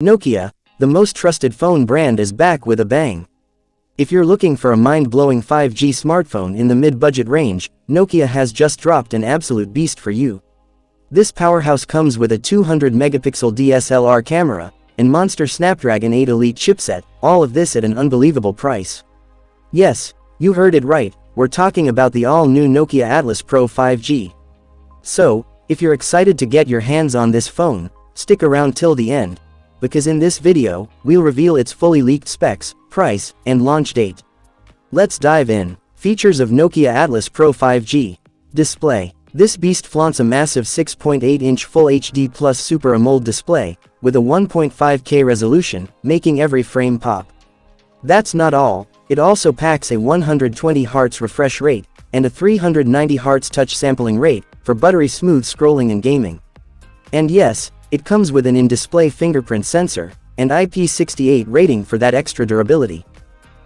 Nokia, the most trusted phone brand, is back with a bang. If you're looking for a mind-blowing 5G smartphone in the mid-budget range, Nokia has just dropped an absolute beast for you. This powerhouse comes with a 200-megapixel DSLR camera and monster Snapdragon 8 Elite chipset, all of this at an unbelievable price. Yes, you heard it right, we're talking about the all-new Nokia Atlas Pro 5G. So, if you're excited to get your hands on this phone, stick around till the end, because in this video, we'll reveal its fully leaked specs, price, and launch date. Let's dive in. Features of Nokia Atlas Pro 5G. Display. This beast flaunts a massive 6.8-inch Full HD Plus Super AMOLED display, with a 1.5K resolution, making every frame pop. That's not all, it also packs a 120 Hz refresh rate, and a 390 Hz touch sampling rate, for buttery smooth scrolling and gaming. And yes, it comes with an in-display fingerprint sensor, and IP68 rating for that extra durability.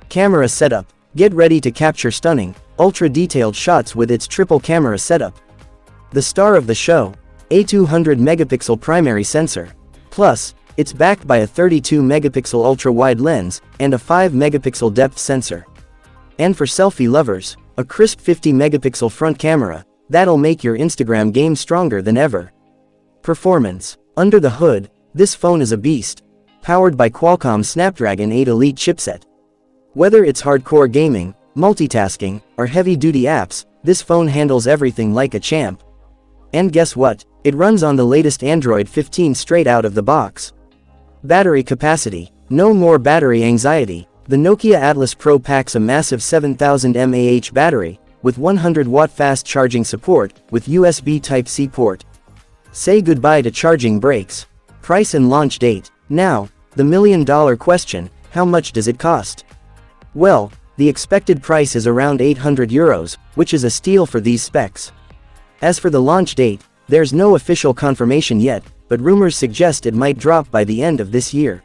Camera setup. Get ready to capture stunning, ultra-detailed shots with its triple camera setup. The star of the show, a 200-megapixel primary sensor. Plus, it's backed by a 32-megapixel ultra-wide lens, and a 5-megapixel depth sensor. And for selfie lovers, a crisp 50-megapixel front camera, that'll make your Instagram game stronger than ever. Performance. Under the hood, this phone is a beast. Powered by Qualcomm's Snapdragon 8 Elite chipset. Whether it's hardcore gaming, multitasking, or heavy-duty apps, this phone handles everything like a champ. And guess what? It runs on the latest Android 15 straight out of the box. Battery capacity. No more battery anxiety. The Nokia Atlas Pro packs a massive 7000 mAh battery, with 100-watt fast charging support, with USB Type-C port. Say goodbye to charging breaks. Price and launch date. Now, the million-dollar question, how much does it cost? Well, the expected price is around €800, which is a steal for these specs. As for the launch date, there's no official confirmation yet, but rumors suggest it might drop by the end of this year.